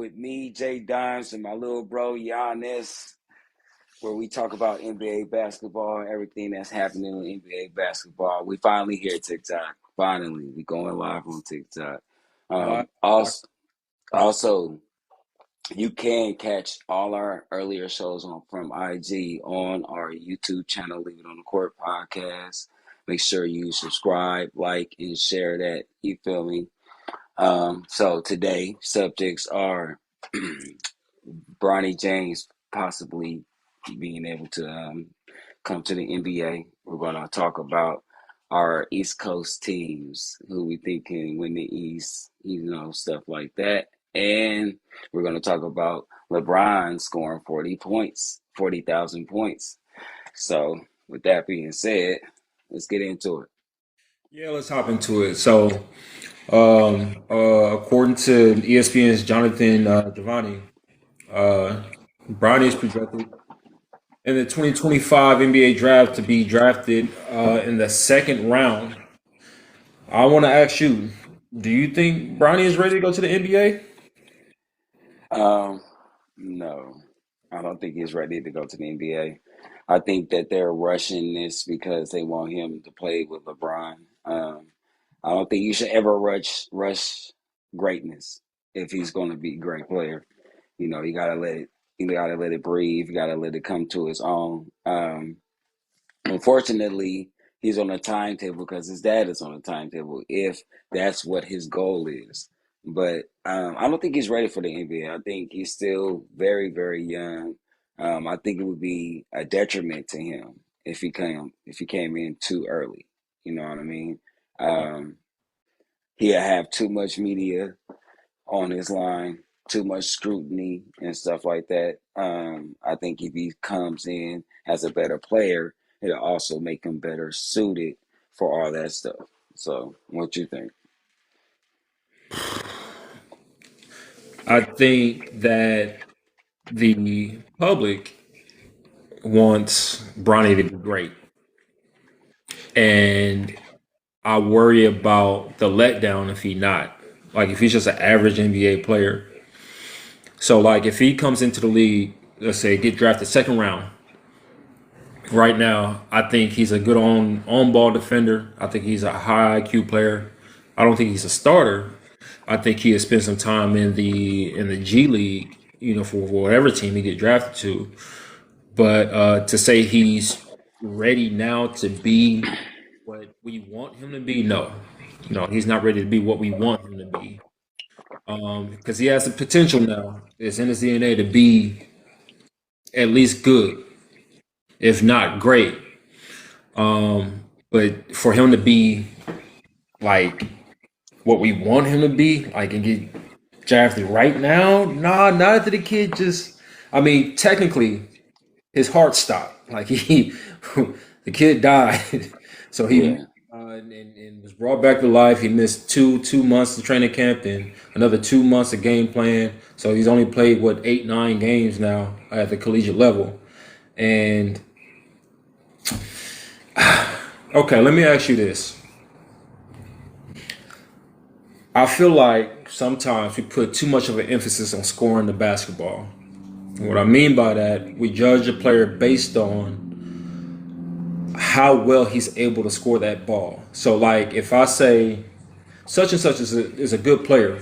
with me, Jay Dimes, and my little bro, Giannis, where we talk about NBA basketball and everything that's happening in NBA basketball. We finally here, TikTok. Finally, we going live on TikTok. Live. Also, you can catch all our earlier shows from IG on our YouTube channel, Leave It on the Court podcast. Make sure you subscribe, like, and share that. You feel me? So today, subjects are Bronny James possibly being able to come to the NBA. We're going to talk about our East Coast teams, who we think can win the East, stuff like that. And we're going to talk about LeBron scoring 40 points, 40,000 points. So, with that being said, let's get into it. Yeah, let's hop into it. So, according to ESPN's Jonathan Giovanni, uh, Bronny is projected in the 2025 NBA draft to be drafted in the second round. I want to ask you, do you think Bronny is ready to go to the NBA? Um, no, I don't think he's ready to go to the NBA. I think that they're rushing this because they want him to play with LeBron. I don't think you should ever rush greatness if he's going to be a great player. You gotta let it breathe. You gotta let it come to its own. Unfortunately, he's on a timetable because his dad is on a timetable. If that's what his goal is, but I don't think he's ready for the NBA. I think he's still very, very young. I think it would be a detriment to him if he came in too early. You know what I mean? Um, he'll have too much media on his line, too much scrutiny and stuff like that. I think if he comes in as a better player, it'll also make him better suited for all that stuff. So, what you think? I think that the public wants Bronny to be great, and I worry about the letdown if he not. Like if he's just an average NBA player. So like if he comes into the league, let's say get drafted second round. Right now, I think he's a good on ball defender. I think he's a high IQ player. I don't think he's a starter. I think he has spent some time in the G League, for whatever team he get drafted to. But to say he's ready now to be what we want him to be, no, he's not ready to be what we want him to be. Because he has the potential now. It's in his DNA to be at least good, if not great. But for him to be like what we want him to be, like and get drafted right now, nah, not after the kid just. I mean, technically, his heart stopped. Like he, the kid died, so he Yeah, and was brought back to life. He missed two months of training camp and another 2 months of game plan. So he's only played what 8 9 games now at the collegiate level. And okay, let me ask you this. I feel like sometimes we put too much of an emphasis on scoring the basketball. And what I mean by that, we judge a player based on how well he's able to score that ball. So, like, if I say such and such is a good player,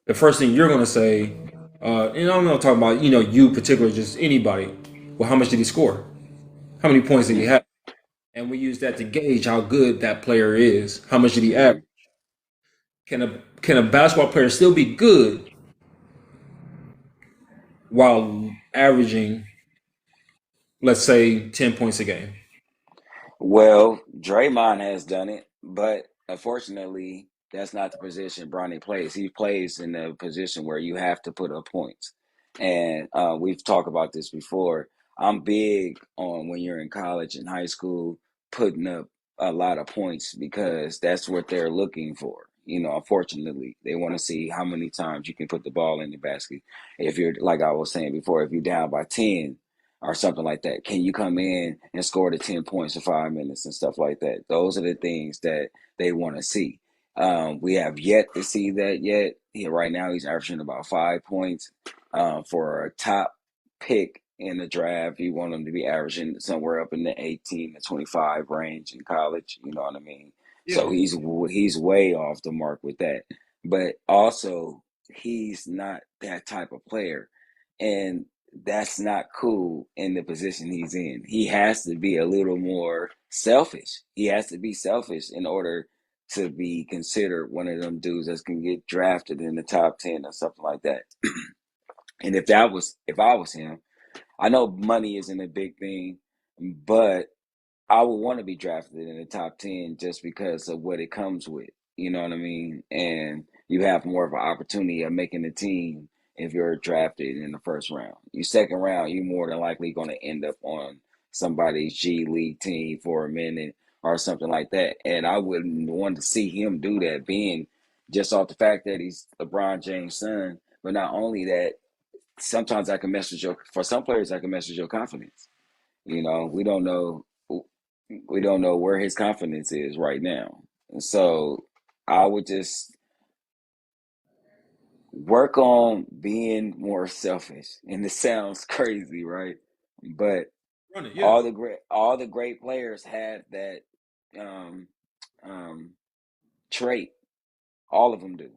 the first thing you're going to say, and I'm not talking about, you particularly, just anybody, well, how much did he score? How many points did he yeah, have? And we use that to gauge how good that player is. How much did he average? hmm Can a basketball player still be good while averaging, let's say, 10 points a game? Well, Draymond has done it, but unfortunately, that's not the position Bronny plays. He plays in a position where you have to put up points. And we've talked about this before. I'm big on when you're in college and high school putting up a lot of points because that's what they're looking for. Unfortunately, they want to see how many times you can put the ball in the basket. If you're, like I was saying before, if you're down by 10, or something like that. Can you come in and score the 10 points in 5 minutes and stuff like that? Those are the things that they want to see. We have yet to see that yet. Right now, he's averaging about 5 points. For a top pick in the draft, you want him to be averaging somewhere up in the 18 to 25 range in college. You know what I mean? So Yeah. he's way off the mark with that. But also, he's not that type of player, and that's not cool in the position he's in. He has to be a little more selfish. He has to be selfish in order to be considered one of them dudes that's gonna get drafted in the top 10 or something like that. And if I was him, I know money isn't a big thing, but I would want to be drafted in the top 10 just because of what it comes with. You know what I mean? And you have more of an opportunity of making the team if you're drafted in the first round. You second round, you're more than likely going to end up on somebody's G League team for a minute or something like that. And I wouldn't want to see him do that, being just off the fact that he's LeBron James' son. But not only that, sometimes I can mess with your, for some players, I can mess with your confidence. You know, we don't know where his confidence is right now. And so I would just work on being more selfish. And this sounds crazy, right? But Run it. Yeah. all the great players have that um, um, trait. All of them do.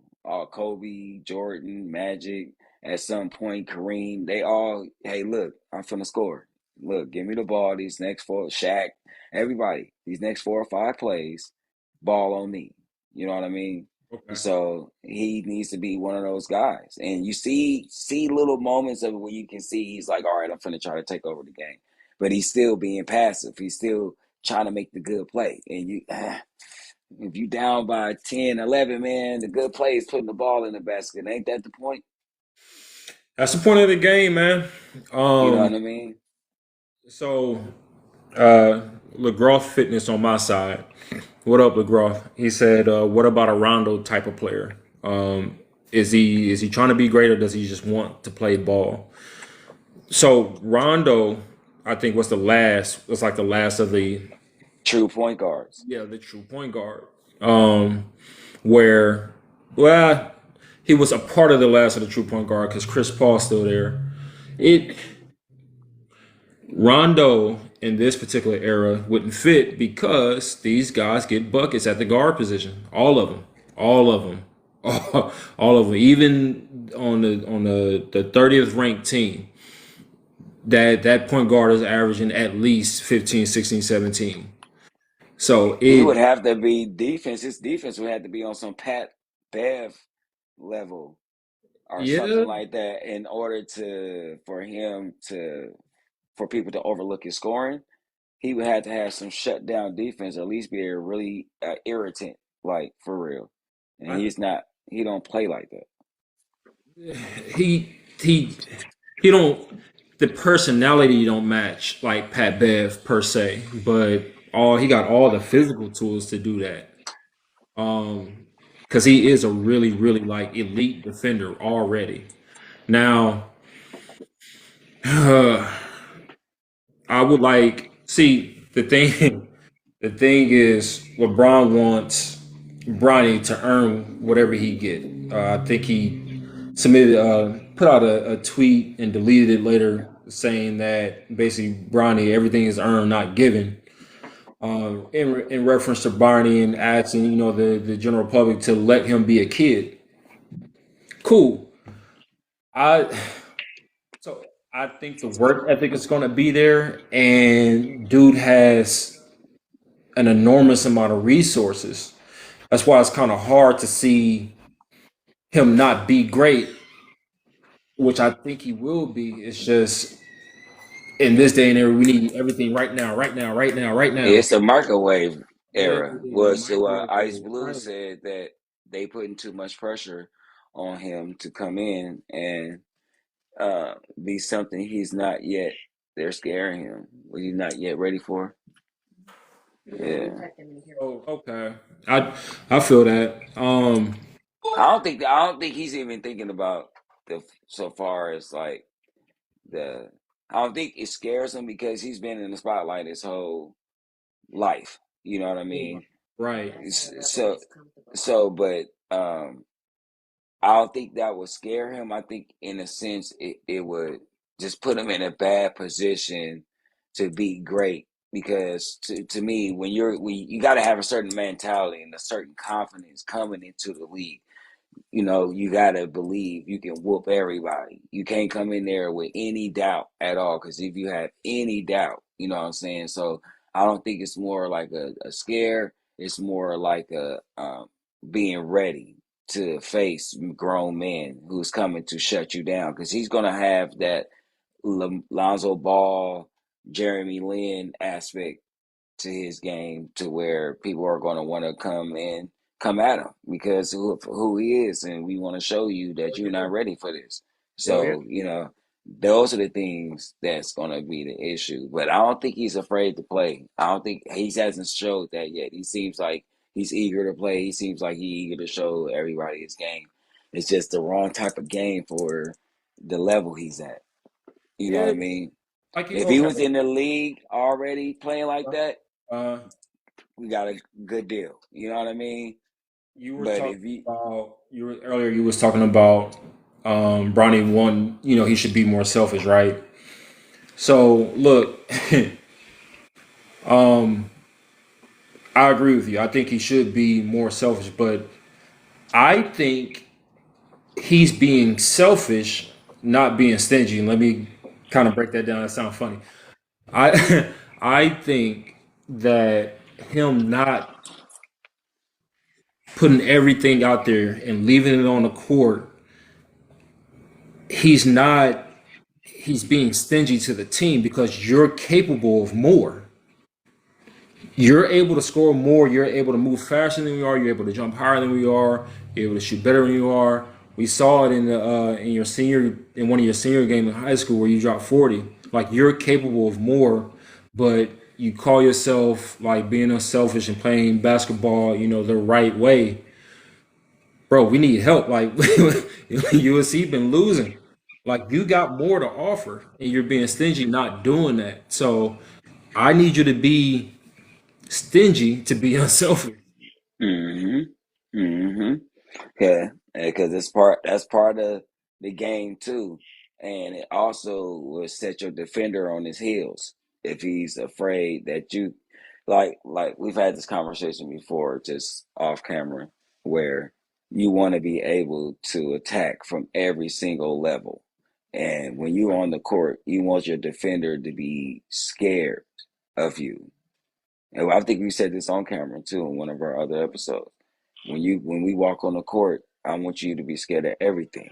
Kobe, Jordan, Magic, at some point, Kareem, they all, hey, look, I'm finna score. Look, give me the ball these next four, Shaq, everybody, these next 4 or 5 plays, ball on me. You know what I mean? Okay. So he needs to be one of those guys. And you see little moments of it where you can see he's like, all right, I'm finna try to take over the game. But he's still being passive. He's still trying to make the good play. And if you down by 10, 11, man, the good play is putting the ball in the basket. Ain't that the point? That's the point of the game, man. You know Um, what I mean? so uh LeGroff Fitness on my side. What up, LeGroff? He said, what about a Rondo type of player? Is he trying to be great or does he just want to play ball? So Rondo, I think was like the last of the True point guards. yeah, the true point guard. Where well he was a part of the last of the true point guard because Chris Paul's still there. It Rondo in this particular era wouldn't fit because these guys get buckets at the guard position. All of them. All of them. All of them. Even on the 30th ranked team, that point guard is averaging at least 15, 16, 17. So He would it have to be defense. His defense would have to be on some Pat Bev level or something yeah, like that in order to for him to for people to overlook his scoring. He would have to have some shutdown defense, or at least be a really irritant, like for real. And I, he's not. He don't play like that. he he he don't the personality don't match like Pat Bev per se, but all he got all the physical tools to do that. Because he is a really, really like elite defender already. Now, I would like see the thing. The thing is, LeBron wants Bronny to earn whatever he get. I think he put out a tweet and deleted it later, saying that basically Bronny everything is earned, not given. In reference to Barney and asking, the general public to let him be a kid. Cool. I so I think the work ethic is going to be there, and dude has an enormous amount of resources. That's why it's kind of hard to see him not be great, which I think he will be. It's just in this day and era, we need everything right now, right now, right now, right now. It's a microwave Yeah, era. yeah, the Was so microwave Ice era, Blue right? said that they putting too much pressure on him to come in and be something he's not yet. They're scaring him. What he's not yet ready for. Yeah, So okay, I feel that. I don't think he's even thinking about the so far as like the. I don't think it scares him because he's been in the spotlight his whole life. You know what I mean? Right. So, but I don't think that would scare him. I think, in a sense, it would just put him in a bad position to be great. Because to me, when you got to have a certain mentality and a certain confidence coming into the league. You gotta believe you can whoop everybody. You can't come in there with any doubt at all. Because if you have any doubt, you know what I'm saying. So I don't think it's more like a scare. It's more like a being ready to face grown men who's coming to shut you down. Because he's gonna have that Lonzo Ball, Jeremy Lin aspect to his game, to where people are going to want to come at him because who he is, and we want to show you that Oh you're yeah. not ready for this. Oh yeah. So those are the things that's going to be the issue. But I don't think he's afraid to play. I don't think he hasn't showed that yet. He seems like he's eager to play. He seems like he's eager to show everybody his game. It's just the wrong type of game for the level he's at. You know what Yeah. I mean? Like you. If he Okay. was in the league already playing like that, Uh, we got a good deal. You know what I mean? you were But talking if you, about you were earlier. You was talking about Bronny one. He should be more selfish, right? So look, um, I agree with you. I think he should be more selfish, but I think he's being selfish, not being stingy. And let me kind of break that down. That sounds funny. I I think that him not putting everything out there and leaving it on the court, he's not he's being stingy to the team because you're capable of more. You're able to score more. You're able to move faster than we are. You're able to jump higher than we are. You're able to shoot better than you are. We saw it in one of your senior games in high school where you dropped 40. Like you're capable of more, but you call yourself like being unselfish and playing basketball, the right way. Bro, we need help. Like USC been losing. Like you got more to offer, and you're being stingy, not doing that. So I need you to be stingy to be unselfish. mm-hmm, mm-hmm, yeah, because that's part of the game too, and it also will set your defender on his heels if he's afraid that you, like we've had this conversation before, just off camera, where you want to be able to attack from every single level, and when you're Right. on the court, you want your defender to be scared of you. And I think we said this on camera too in one of our other episodes. When we walk on the court, I want you to be scared of everything.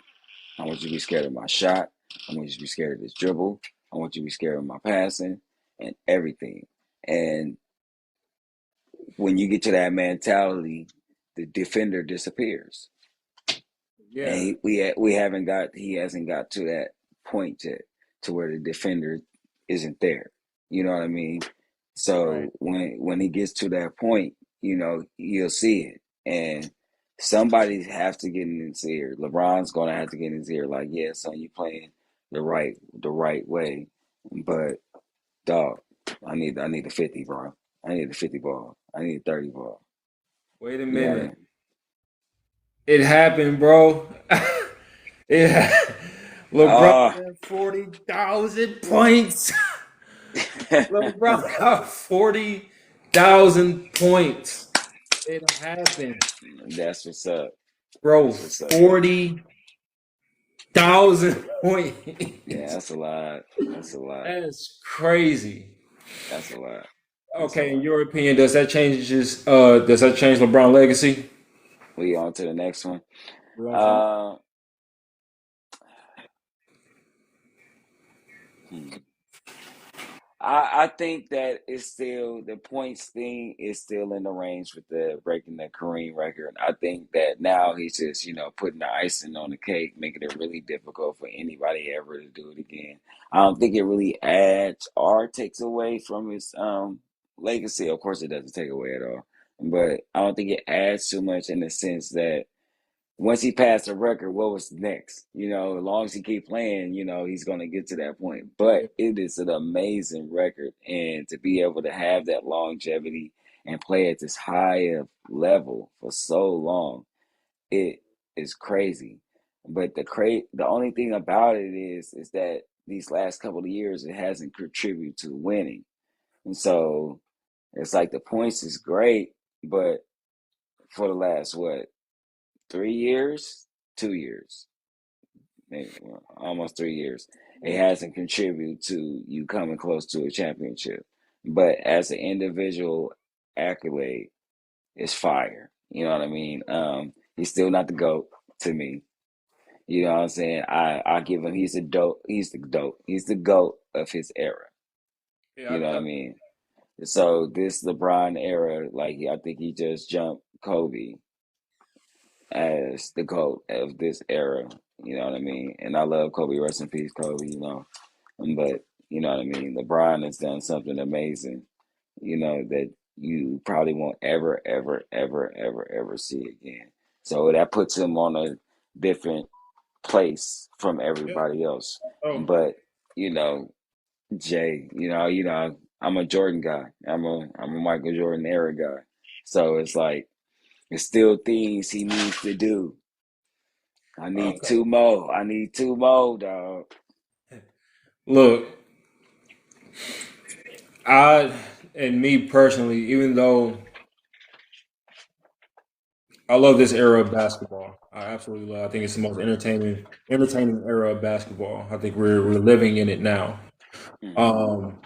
I want you to be scared of my shot. I want you to be scared of this dribble. I want you to be scared of my passing and everything. And when you get to that mentality, the defender disappears. And Yeah. he hasn't got to that point yet, to where the defender isn't there. You know what I mean? Right. So when he gets to that point, you'll see it. And somebody has to get in his ear. LeBron's gonna have to get in his ear, like, yeah, son, you playing the right way. But dog, I need a 50, bro. I need a 50 ball. I need a 30 ball. Wait a You know what I minute. mean? It happened, bro. LeBron Ah, got 40,000 points. LeBron got 40,000 points. It happened. that's what's up. Bro, That's what's up. 40,000 Yeah, points. that's a lot. That's a lot. That's crazy. That's a lot. That's a Okay, in lot. your opinion, does that change LeBron legacy? We on to the next one. We on to the Uh, hmm. I think that it's still, the points thing is still in the range with the breaking the Kareem record. I think that now he's just putting the icing on the cake, making it really difficult for anybody ever to do it again. I don't think it really adds or takes away from his legacy. Of course, it doesn't take away at all, but I don't think it adds too much, in the sense that once he passed the record, what was next? As long as he keep playing, he's gonna get to that point. But yeah, it is an amazing record, and to be able to have that longevity and play at this high of level for so long. It is crazy. But the only thing about it is that these last couple of years it hasn't contributed to winning. And so it's like the points is great, but for the last what, 3 years, 2 years, maybe, well, almost 3 years, it hasn't contributed to you coming close to a championship. But as an individual accolade, it's fire. You know what I mean? He's still not the GOAT to me. You know what I'm saying? I give him, he's a dope. He's the dope. He's the GOAT of his era. Yeah, You know what I mean? So this LeBron era, like I think he just jumped Kobe as the GOAT of this era. You know what I mean? And I love Kobe. Rest in peace, Kobe. But you know what I mean. LeBron has done something amazing. That you probably won't ever, ever, ever, ever, ever see again. So that puts him on a different place from yeah. everybody else. Oh, But you know, Jay, I'm a Jordan guy. I'm a Michael Jordan era guy. So it's like there's still things he needs to do. I need okay. two more. I need two more, dog. Look, I and me personally, even though I love this era of basketball, I absolutely love. I think it's the most entertaining era of basketball. I think we're living in it now. Hmm. Um,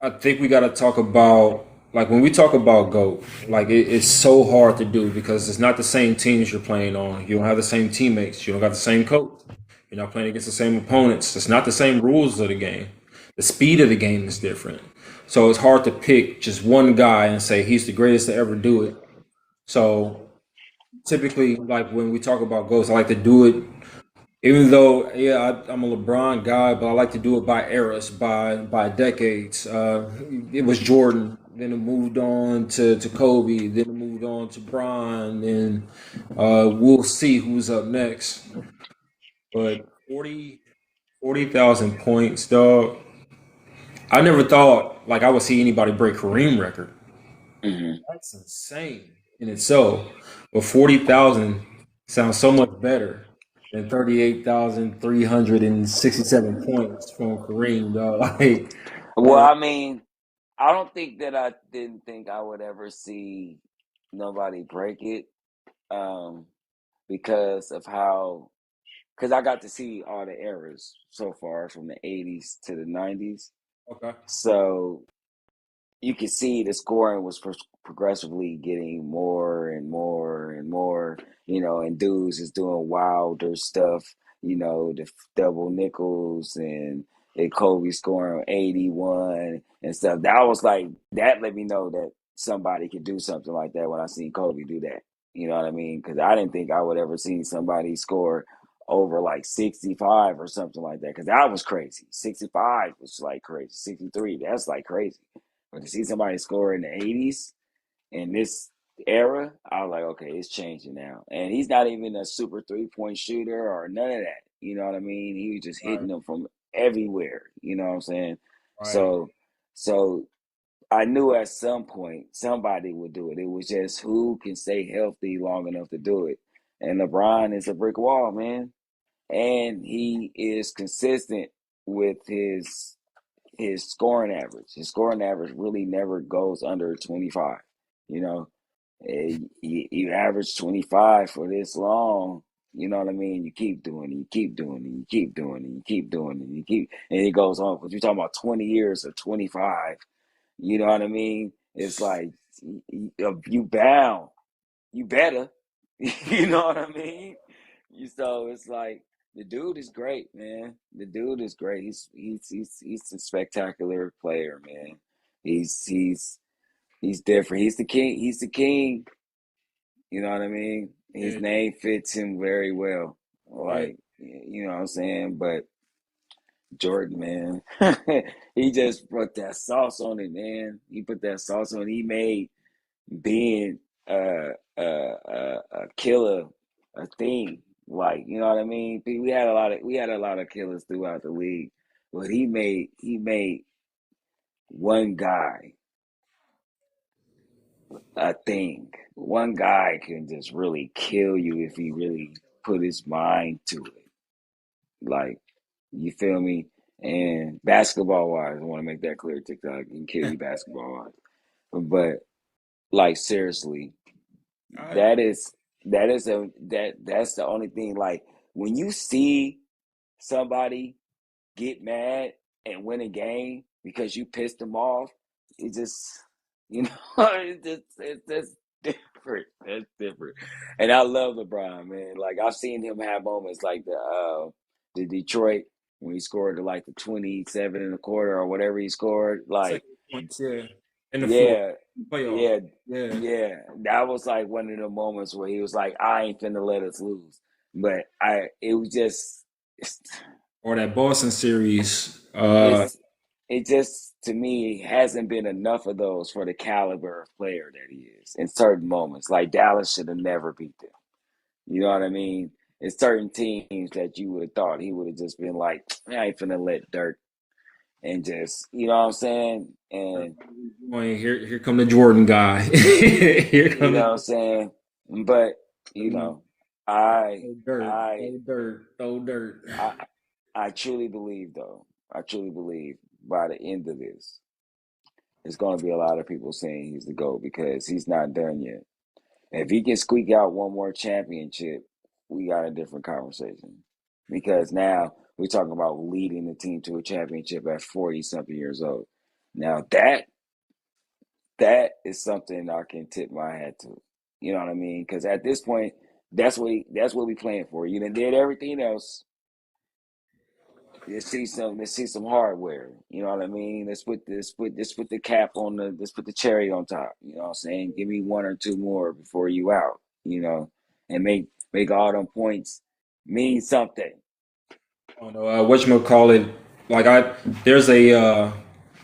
I think we got to talk about like when we talk about GOAT, like it's so hard to do because it's not the same teams you're playing on. You don't have the same teammates. You don't got the same coach. You're not playing against the same opponents. It's not the same rules of the game. The speed of the game is different. So it's hard to pick just one guy and say he's the greatest to ever do it. So typically, like when we talk about GOATs, I like to do it even though, yeah, I'm a LeBron guy, but I like to do it by eras, by decades. It was Jordan, then it moved on to Kobe, then it moved on to Bron, and we'll see who's up next. But 40,000 points, dog. I never thought like I would see anybody break Kareem record. Hmm. That's insane in itself. But 40,000 sounds so much better than 38,367 points from Kareem, dog. Like, Well, uh, I mean, I don't think that I didn't think I would ever see nobody break it, um, because of how, because I got to see all the eras so far from the 80s to the 90s. okay. So you could see the scoring was progressively getting more and more and more, and dudes is doing wilder stuff, the double nickels and Kobe scoring 81 and stuff. That was like, that let me know that somebody could do something like that when I seen Kobe do that. You know what I mean? Because I didn't think I would ever see somebody score over like 65 or something like that. Because that was crazy. 65 was like crazy. 63, that's like crazy. But to see somebody score in the 80s in this era, I was like, okay, it's changing now. And he's not even a super 3-point shooter or none of that. You know what I mean? He was just hitting Right, them from everywhere. You know what I'm saying? right. So, so I knew at some point somebody would do it. It was just who can stay healthy long enough to do it. And LeBron is a brick wall, man. And he is consistent with his scoring average. His scoring average really never goes under 25. You know, you average 25 for this long. You know what I mean? You keep doing it, you keep doing it, you keep doing it, you keep doing it, and it goes on. Because you're talking about 20 years or 25. You know what I mean? It's like you bound, you better. You know what I mean? So it's like the dude is great, man. The dude is great. He's a spectacular player, man. He's different. He's the king. He's the king. You know what I mean? His Yeah, name fits him very well. yeah, Like, you know what I'm saying? But Jordan, man, he just put that sauce on it, man. He put that sauce on it. He made being a killer a thing. Like, you know what I mean? We had a lot of killers throughout the league, but he made one guy I think one guy can just really kill you if he really put his mind to it. Like, you feel me? And basketball wise, I want to make that clear. TikTok can kill you basketball wise, but like seriously, I that is that's the only thing. Like when you see somebody get mad and win a game because you pissed them off, it just you know it's just different. It's different. And I love LeBron, man. Like I've seen him have moments like the Detroit when he scored like the 27 in the quarter or whatever he scored. Like, second points, yeah, in the fourth yeah, playoff, yeah, yeah, yeah. That was like one of the moments where he was like, I ain't finna let us lose. But it was just it's, or that Boston series. it's it just to me hasn't been enough of those for the caliber of player that he is in certain moments. Like Dallas should have never beat them. You know what I mean? In certain teams that you would have thought he would have just been like, I ain't finna let Dirk and just you know what I'm saying? And Boy, here come the Jordan guy. Here you come know the what I'm saying? But you know, I throw dirt, I throw dirt, throw dirt. I I truly believe though. I truly believe by the end of this, it's going to be a lot of people saying he's the GOAT because he's not done yet. If he can squeak out one more championship, we got a different conversation. Because now we're talking about leading the team to a championship at 40 something years old. Now that is something I can tip my hat to. You know what I mean? Because at this point, that's what we playing for. You done did everything else. Let's see some hardware. You know what I mean? Let's put the cap on the let's put the cherry on top. You know what I'm saying? Give me one or two more before you out, you know, and make all them points mean something. I don't know what you call it. Like I, there's a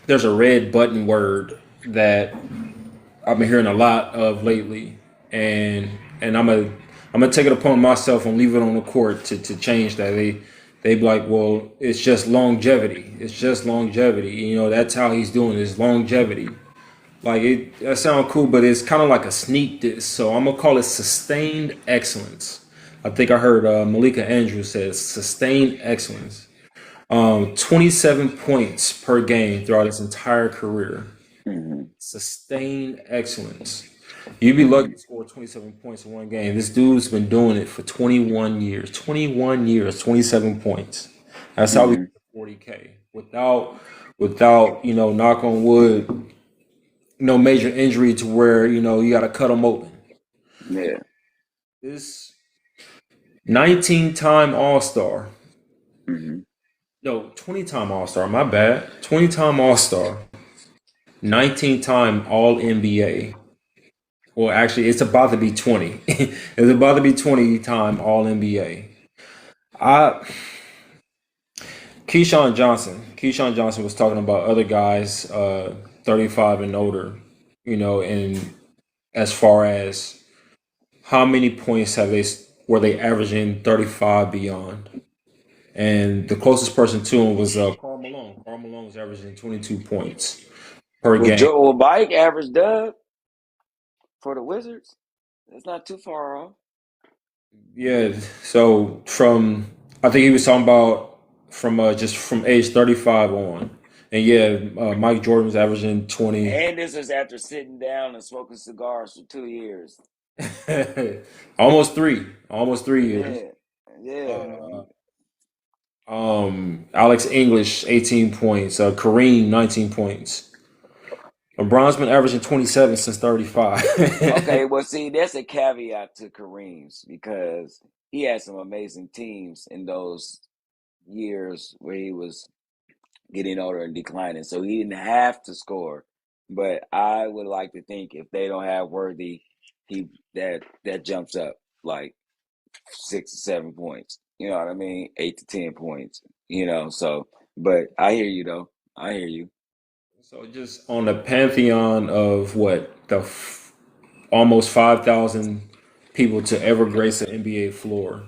there's a red button word that I've been hearing a lot of lately, and I'm gonna take it upon myself and leave it on the court to change that. They be like, well, it's just longevity. It's just longevity. You know, that's how he's doing it, is longevity. Like it that sounds cool, but it's kind of like a sneak diss. So I'm gonna call it sustained excellence. I think I heard Malika Andrews says sustained excellence. 27 points per game throughout his entire career. Hmm. Sustained excellence. You'd be lucky Hmm. to score 27 points in one game. This dude's been doing it for 21 years. 21 years, 27 points. That's how we get Hmm. to 40K without knock on wood, no major injury to where you got to cut them open. Yeah. This 19-time All Star, Hmm. no 20-time All Star. My bad, 20-time All Star, 19-time All NBA. Well, actually, it's about to be 20. It's about to be 20-time All NBA. I Keyshawn Johnson was talking about other guys, 35 and older. And as far as how many points were they averaging 35 beyond? And the closest person to him was Karl Malone. Karl Malone was averaging 22 points per Well, game. Joe Mike average dub for the Wizards. It's not too far off. Yeah, so I think he was talking about from just from age 35 on. And yeah, Mike Jordan was averaging 20, And this is after sitting down and smoking cigars for 2 years. almost 3 years. Yeah. Yeah. Uh, Alex English, 18 points. Kareem, 19 points. LeBron's been averaging 27 since 35. Okay, well, see, that's a caveat to Kareem's because he had some amazing teams in those years where he was getting older and declining. So he didn't have to score. But I would like to think if they don't have Worthy, he that jumps up like 6 to 7 points. You know what I mean? 8 to 10 points. So but I hear you though. I hear you. So just on the pantheon of what almost 5,000 people to ever grace an NBA floor,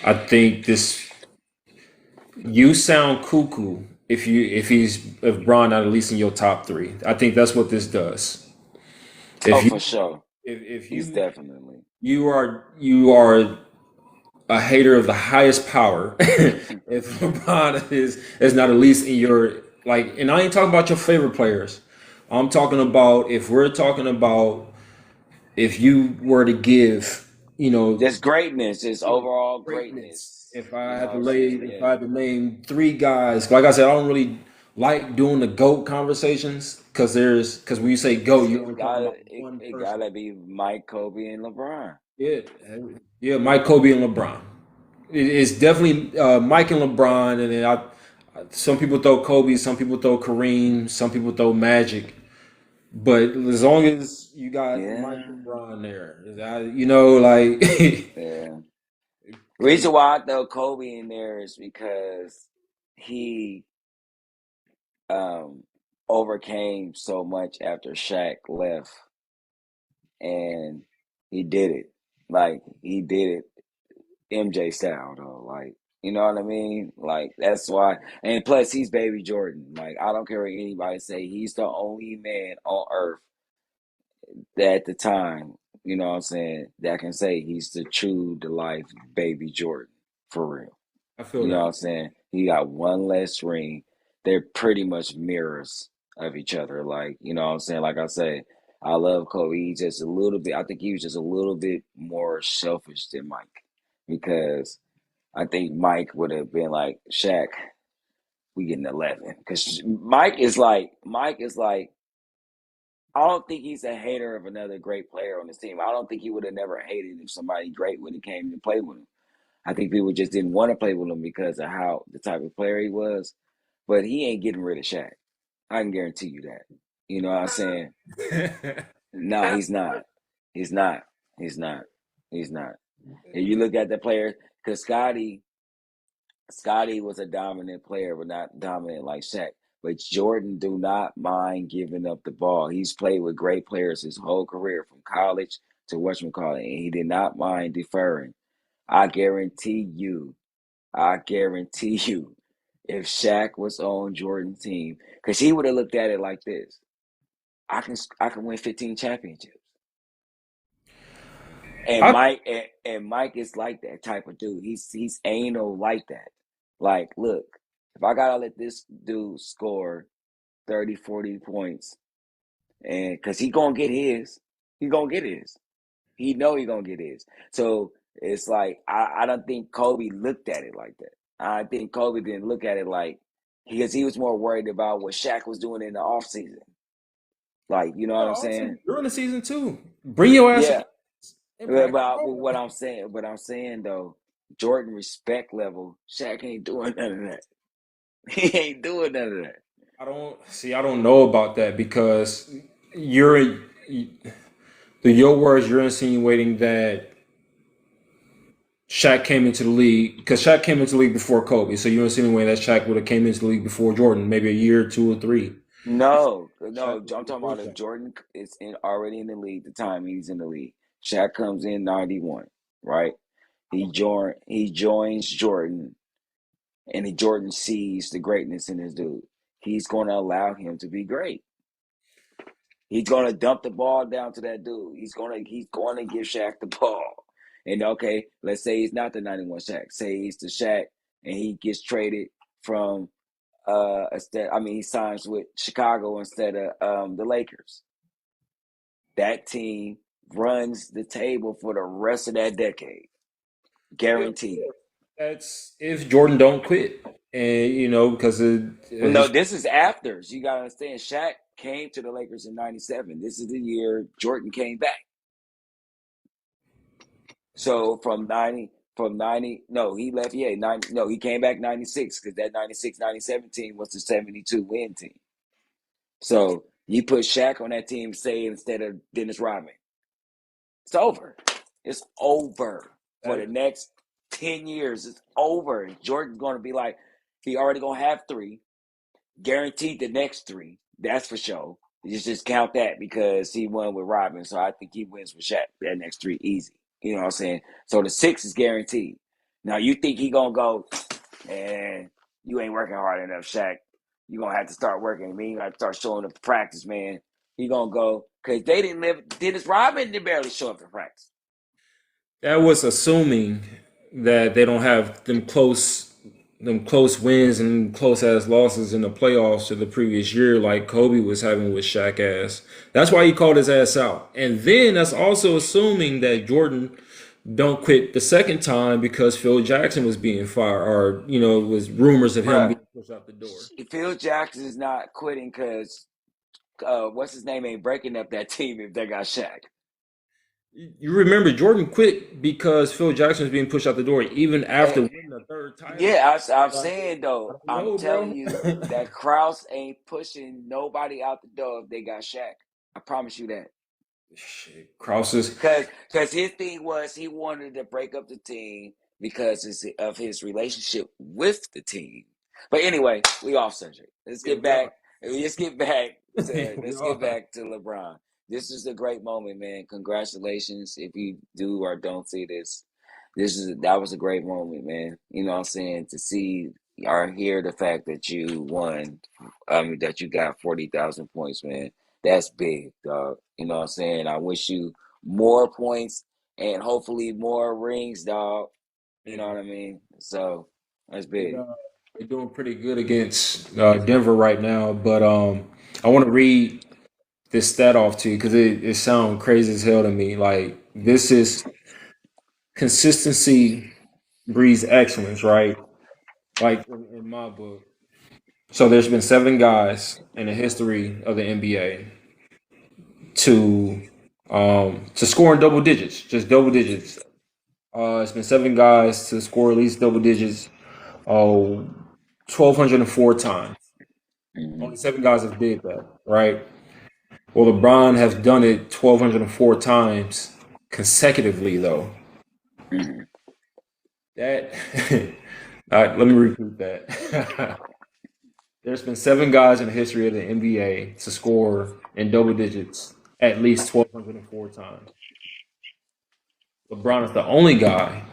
I think this you sound cuckoo if Braun not at least in your top three. I think that's what this does. Oh, If for you sure. if He's you definitely. you are a hater of the highest power, if LeBron is not at least in your like, and I ain't talking about your favorite players. I'm talking about if we're talking about if you were to give, Just greatness, just yeah, overall greatness. greatness. You know what I'm saying? If I Yeah. had to name three guys, like I said, I don't really like doing the GOAT conversations because when you say GOAT, you're only talking about one It person. gotta be Mike, Kobe, and LeBron. Yeah, yeah, Mike, Kobe, and LeBron. It's definitely Mike and LeBron, and then some people throw Kobe, some people throw Kareem, some people throw Magic. But as long as you got Mike and Yeah. LeBron there, like Yeah. because Reason why I throw Kobe in there is because he um overcame so much after Shaq left, and he did it. Like he did it MJ style though. Like, you know what I mean? Like that's why, and plus he's baby Jordan. Like I don't care what anybody say, he's the only man on earth that at the time, you know what I'm saying, that can say he's the true to life baby Jordan for real. I feel You know what that. I'm saying? He got one less ring. They're pretty much mirrors of each other. Like, you know what I'm saying? Like I say, I love Kobe. He's just a little bit, I think he was just a little bit more selfish than Mike. Because I think Mike would have been like, Shaq, we getting 11. Because Mike is like, I don't think he's a hater of another great player on his team. I don't think he would have never hated if somebody great when he came to play with him. I think people just didn't want to play with him because of how the type of player he was. But he ain't getting rid of Shaq. I can guarantee you that. You know what I'm saying? No, he's not. He's not. He's not. He's not. If you look at the player, because Scotty was a dominant player, but not dominant like Shaq. But Jordan do not mind giving up the ball. He's played with great players his whole career, from college to whatchamacallit, and he did not mind deferring. I guarantee you, I guarantee you, if Shaq was on Jordan's team, because he would have looked at it like this: I can win 15 championships. And I Mike is like that type of dude. He's anal like that. Like, look, if I gotta let this dude score 30, 40 points, and because he gonna get his, he gonna get his. He know he gonna get his. So it's like I don't think Kobe looked at it like that. I think Kobe didn't look at it like, because he was more worried about what Shaq was doing in the off season. Like, you know what no, I'm also saying? during the season too. Bring your ass Yeah. again and practice What I'm saying though, Jordan respect level, Shaq ain't doing none of that. He ain't doing none of that. I don't know about that because you're through your words, you're insinuating that Shaq came into the league because Shaq came into the league before Kobe. So you're insinuating that Shaq would have came into the league before Jordan, maybe a year, two or three. No, Shaq I'm was talking before about if Shaq. Jordan is already in the league the time he's in the league. Shaq comes in 91, right? He joins Jordan, and Jordan sees the greatness in this dude. He's going to allow him to be great. He's going to dump the ball down to that dude. He's going to give Shaq the ball. And okay, let's say he's not the 91 Shaq. Say he's the Shaq, and he gets traded from instead. I mean, he signs with Chicago instead of the Lakers. That team runs the table for the rest of that decade, Yeah, guaranteed. that's if Jordan don't quit, and because No, his this is after. So you gotta understand, Shaq came to the Lakers in '97. This is the year Jordan came back. So from 90, no, he left, yeah, 90, no, he came back 96, because that 96, 97 team was the 72 win team. So you put Shaq on that team, say, instead of Dennis Rodman. It's over. It's over for the that, next 10 years. It's over. Jordan's going to be like, he already going to have three, guaranteed the next three. That's for sure. You just count that because he won with Rodman. So I think he wins with Shaq. That next three, easy. You know what I'm saying? So the six is guaranteed. Now you think he going to go, and you ain't working hard enough, Shaq. You going to have to start working. I mean, you got to start showing up to practice, man. He gonna go because they didn't live. Dennis Rodman did barely show up to practice. That was assuming that they don't have them close wins and close ass losses in the playoffs to the previous year like Kobe was having with Shaq ass. That's why he called his ass out. And then that's also assuming that Jordan don't quit the second time because Phil Jackson was being fired, or it was rumors of him Bruh, being pushed out the door. Phil Jackson is not quitting because what's his name ain't breaking up that team if they got Shaq. You remember Jordan quit because Phil Jackson was being pushed out the door even Eh, after winning the third title. yeah, I'm Like, saying I though, don't I'm know, telling bro. you that Kraus ain't pushing nobody out the door if they got Shaq. I promise you that. Shit, Kraus is. Cause his thing was he wanted to break up the team because of his relationship with the team. But anyway, we off subject. Let's Yeah, get we back. are. We Let's get are. back to LeBron. This is a great moment, man. Congratulations if you do or don't see this. That was a great moment, man. You know what I'm saying? To see or hear the fact that you won, that you got 40,000 points, man. That's big, dog. You know what I'm saying? I wish you more points and hopefully more rings, dog. You know Yeah, what I mean? So that's they, big. they're doing pretty good against Denver right now. But I want to read this stat off to you because it sounds crazy as hell to me. Like this is consistency breeds excellence, right? Like in my book. So there's been seven guys in the history of the NBA to to score in double digits, just double digits. It's been seven guys to score at least double digits. Oh, 1,204 times. Hmm. Only seven guys have did that, right? Well, LeBron has done it 1,204 times consecutively, though. Hmm. That. All right, let me repeat that. There's been seven guys in the history of the NBA to score in double digits at least 1,204 times. LeBron is the only guy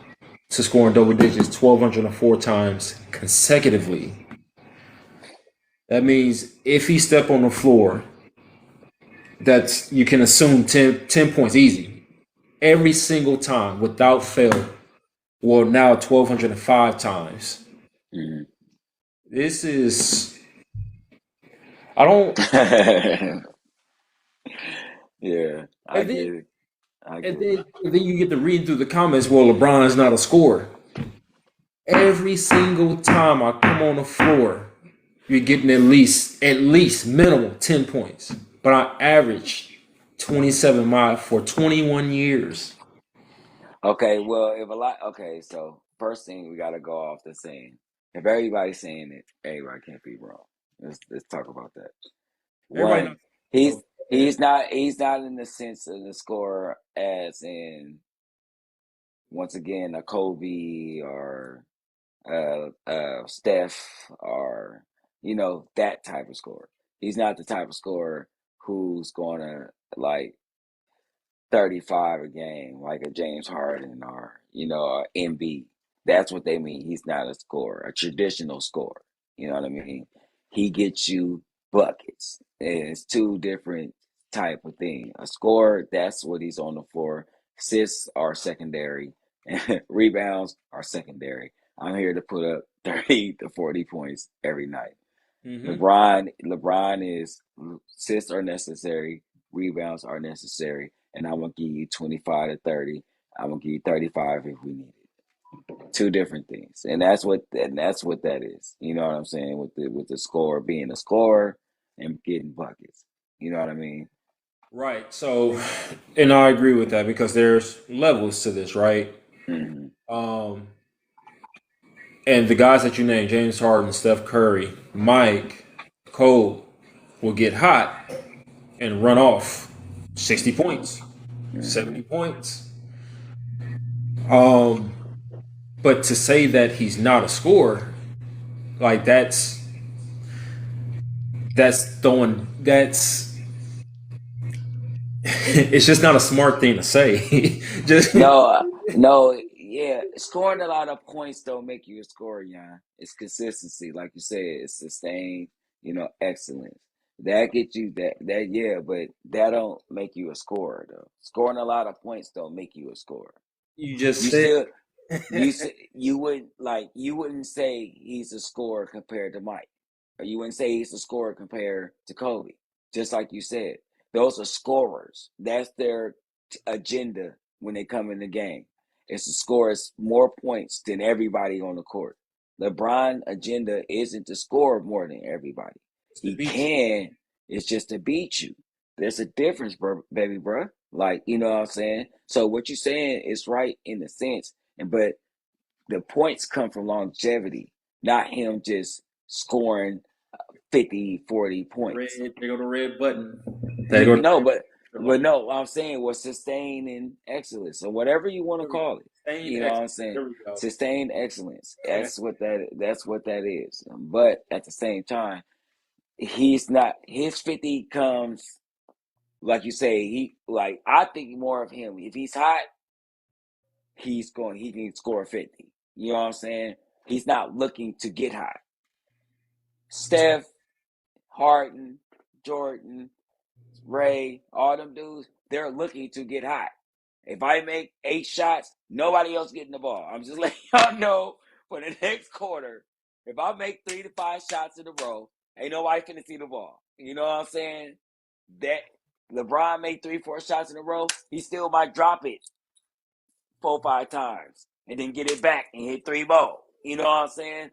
to score in double digits 1,204 times consecutively. That means if he step on the floor, that's you can assume 10 points easy every single time without fail. Well, now 1,205 times. Hmm. This is I don't. Yeah, I And then get it. I and get it. then you get to read through the comments. Well, LeBron is not a scorer. Every single time I come on the floor, you're getting at least minimum 10 points. But I averaged 27 miles for 21 years. Okay, well, if a lot, okay, so first thing we got to go off the saying. If everybody's saying it, everybody can't be wrong. Let's talk about that. Everybody One, not he's so yeah. he's not in the sense of the scorer as in once again a Kobe or Steph or that type of scorer. He's not the type of scorer who's gonna like 35 a game, like a James Harden or, a MB. That's what they mean. He's not a scorer, a traditional scorer. You know what I mean? He gets you buckets. And it's two different type of thing. A scorer, that's what he's on the floor. Assists are secondary. Rebounds are secondary. I'm here to put up 30 to 40 points every night. Mm-hmm. LeBron is assists are necessary, rebounds are necessary, and I'm gonna give you 25 to 30. I'm gonna give you 35 if we need it. Two different things, and that's what that is. You know what I'm saying with the score being a scorer and getting buckets. You know what I mean? Right. So, and I agree with that because there's levels to this, right? Hmm. Um, and the guys that you named, James Harden, Steph Curry, Mike, Cole, will get hot and run off 60 points, Hmm. 70 points. Um, but to say that he's not a scorer, like that's throwing that's it's just not a smart thing to say. Just No, yeah, scoring a lot of points don't make you a scorer, yeah. It's consistency, like you said, it's sustained, excellence. That gets you that yeah, but that don't make you a scorer though. Scoring a lot of points don't make you a scorer. You just You said. still you wouldn't say he's a scorer compared to Mike, or you wouldn't say he's a scorer compared to Kobe. Just like you said, those are scorers. That's their agenda when they come in the game. It's to score more points than everybody on the court. LeBron agenda isn't to score more than everybody. It's the He beach. can. It's just to beat you. There's a difference, bro, baby, bro. Like, you know what I'm saying? So what you're saying is right in the sense, but the points come from longevity, not him just scoring 50, 40 Red. points. They go the red button. They go the No, red but button. no, what I'm saying was sustained excellence or whatever you want to There we go. call it. Sustained You know what I'm excellence. saying? There we go. Sustained excellence. That's what that is. But at the same time, he's not his 50 comes like you say, I think more of him. If he's hot, he can score 50. You know what I'm saying? He's not looking to get hot. Steph, Harden, Jordan, Ray, all them dudes, they're looking to get hot. If I make 8 shots, nobody else getting the ball. I'm just letting y'all know for the next quarter, if I make 3 to 5 shots in a row, ain't nobody finna see the ball. You know what I'm saying? That LeBron made 3, 4 shots in a row, he still might drop it 4, 5 times and then get it back and hit 3 more. You know what I'm saying?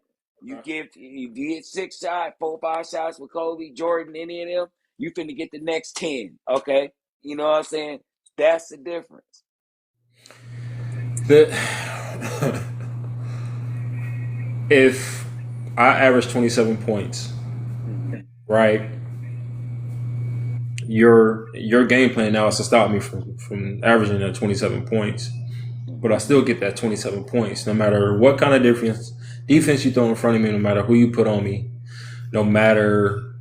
Okay. You get 6 shots, 4, 5 shots with Kobe, Jordan, any of them, you finna get the next 10. Okay. You know what I'm saying? That's the difference. The if I average 27 points, Mm-hmm. right? Your game plan now is to stop me from averaging that 27 points, but I Mm-hmm. still get that 27 points no matter what kind of defense you throw in front of me, no matter who you put on me, no matter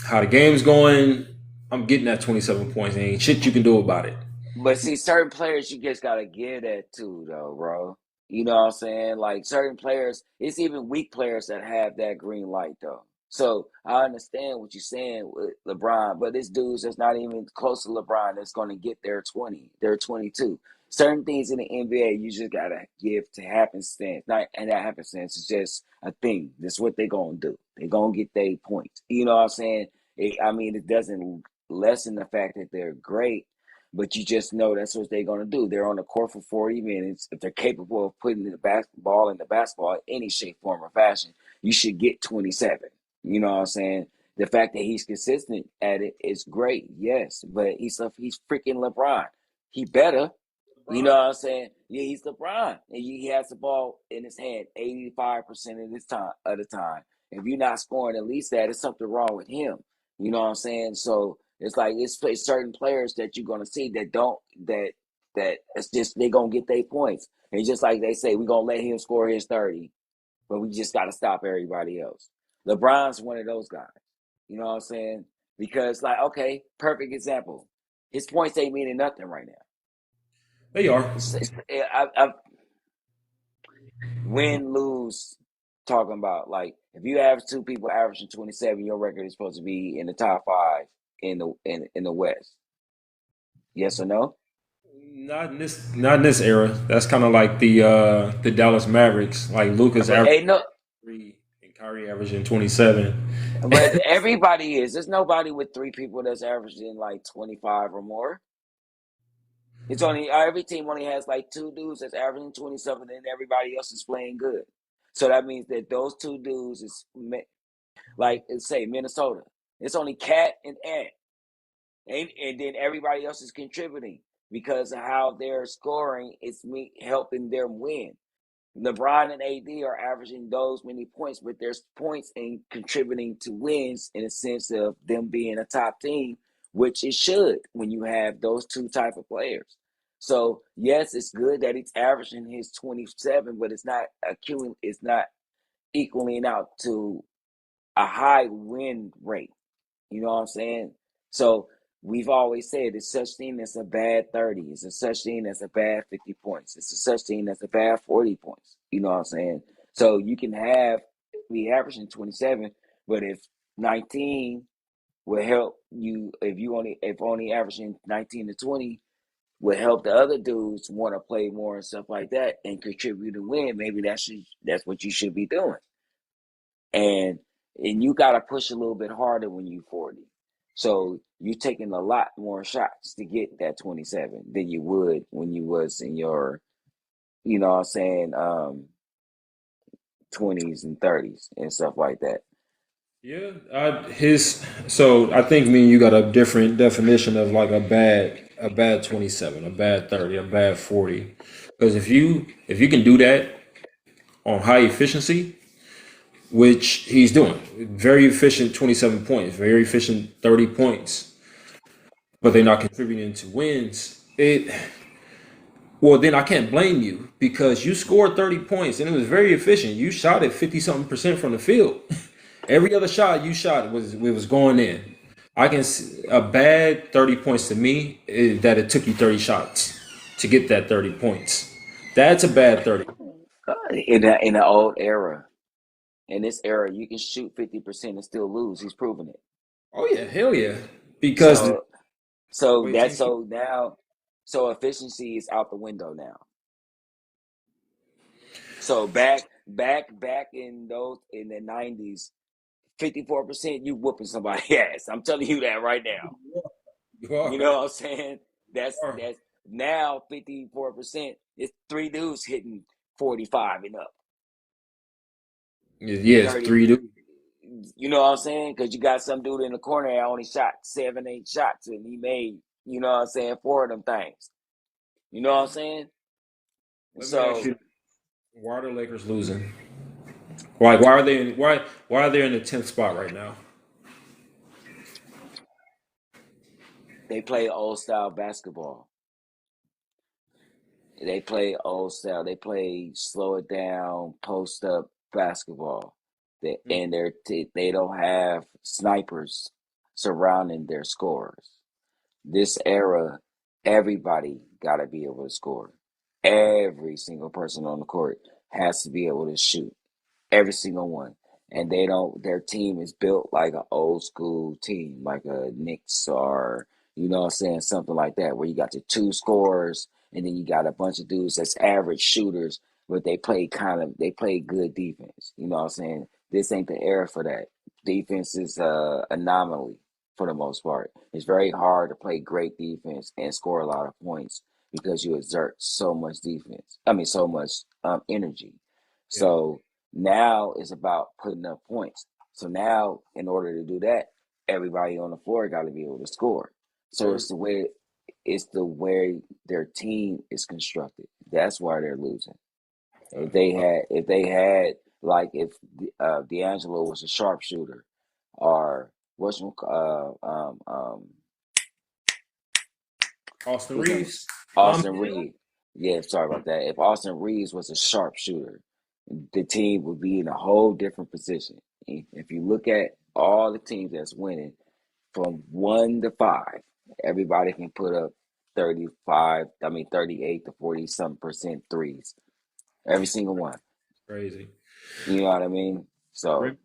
how the game's going. I'm getting that 27 points. And ain't shit you can do about it. But see, certain players you just gotta give that to, though, bro. You know what I'm saying? Like certain players, it's even weak players that have that green light, though. So I understand what you're saying with LeBron, but this dude's that's not even close to LeBron that's going to get their 20, their 22. Certain things in the NBA you just gotta give to happenstance, not and that happenstance is just a thing. That's what they're gonna do. They're gonna get their points. You know what I'm saying? I mean, it doesn't lessen the fact that they're great, but you just know that's what they're going to do. They're on the court for 40 minutes. If they're capable of putting the basketball in the basketball in any shape, form, or fashion, you should get 27. You know what I'm saying? The fact that he's consistent at it is great, yes, but he's freaking LeBron. He better. You know LeBron. what I'm saying? Yeah, he's LeBron, and he has the ball in his hand 85% of this time of the time. If you're not scoring at least that, it's something wrong with him. You know what I'm saying? So it's like it's certain players that you're gonna see that don't that it's just they gonna get their points. And just like they say, we're gonna let him score his 30, but we just gotta stop everybody else. LeBron's one of those guys. You know what I'm saying? Because like, okay, perfect example. His points ain't meaning nothing right now. They are. I win lose talking about like if you have 2 people averaging 27, your record is supposed to be in the top 5 in the West. Yes or no? Not in this era. That's kind of like the Dallas Mavericks, like Lucas But averaging ain't no, 3 and Kyrie averaging 27. but everybody is. There's nobody with 3 people that's averaging like 25 or more. It's only every team only has like 2 dudes that's averaging 27, and everybody else is playing good. So that means that those 2 dudes is like say Minnesota. It's only Cat and Ant, and then everybody else is contributing because of how they're scoring. It's me helping them win. LeBron and AD are averaging those many points, but there's points in contributing to wins in a sense of them being a top team, which it should when you have those 2 type of players. So yes, it's good that he's averaging his 27, but it's not equaling out to a high win rate. You know what I'm saying? So we've always said it's such thing as a bad 30. It's a such thing as a bad 50 points. It's a such thing as a bad 40 points. You know what I'm saying? So you can be averaging 27, but if 19 will help you if only averaging 19 to 20 will help the other dudes want to play more and stuff like that and contribute to win. Maybe that's what you should be doing. And you got to push a little bit harder when you 40. So you're taking a lot more shots to get that 27 than you would when you was in your, you know what I'm saying, 20s and 30s and stuff like that. Yeah, his. So I think me and you got a different definition of like a bad 27, a bad 30, a bad 40. Because if you can do that on high efficiency, which he's doing, very efficient 27 points, very efficient 30 points, but they're not contributing to wins. Well, then I can't blame you because you scored 30 points and it was very efficient. You shot at 50 something percent from the field. Every other shot you shot was going in. I can see a bad 30 points to me is that it took you 30 shots to get that 30 points. That's a bad 30. In the old era, in this era, you can shoot 50% and still lose. He's proven it. Oh yeah, hell yeah. Because the So so way that's teams so now so efficiency is out the window now. So back in those in the 90s, 54% you whooping somebody ass. I'm telling you that right now. you You are, know what I'm saying? you are. That's now 54%. It's three dudes hitting 45 and up. Yes, 30. 3 do. You know what I'm saying? Because you got some dude in the corner that only shot 7, 8 shots and he made, you know what I'm saying, four of them things. You know what I'm saying? Let me ask So you, why are the Lakers losing? Why are they in the 10th spot right now? they play old style basketball. They play old style. They play slow it down, post up basketball. And they don't have snipers surrounding their scorers. This era, everybody got to be able to score. Every single person on the court has to be able to shoot. Every single one. And they don't, their team is built like an old school team, like a Knicks or, you know what I'm saying, something like that, where you got your two scorers and then you got a bunch of dudes that's average shooters, but they play good defense. You know what I'm saying? This ain't the era for that. Defense is anomaly for the most part. It's very hard to play great defense and score a lot of points because you exert so much defense. I mean, so much energy. Yeah, So now it's about putting up points. So now, in order to do that, everybody on the floor got to be able to score. So very. it's the way their team is constructed. That's why they're losing. Uh, If they had like if D'Angelo was a sharpshooter, or what's Austin what's name Reeves, calm Austin down. Reed. Yeah, sorry about that. If Austin Reeves was a sharpshooter, the team would be in a whole different position. If you look at all the teams that's winning from 1 to 5, everybody can put up 35, 38 to 40 some percent threes. Every single one. Crazy. You know what I mean? So,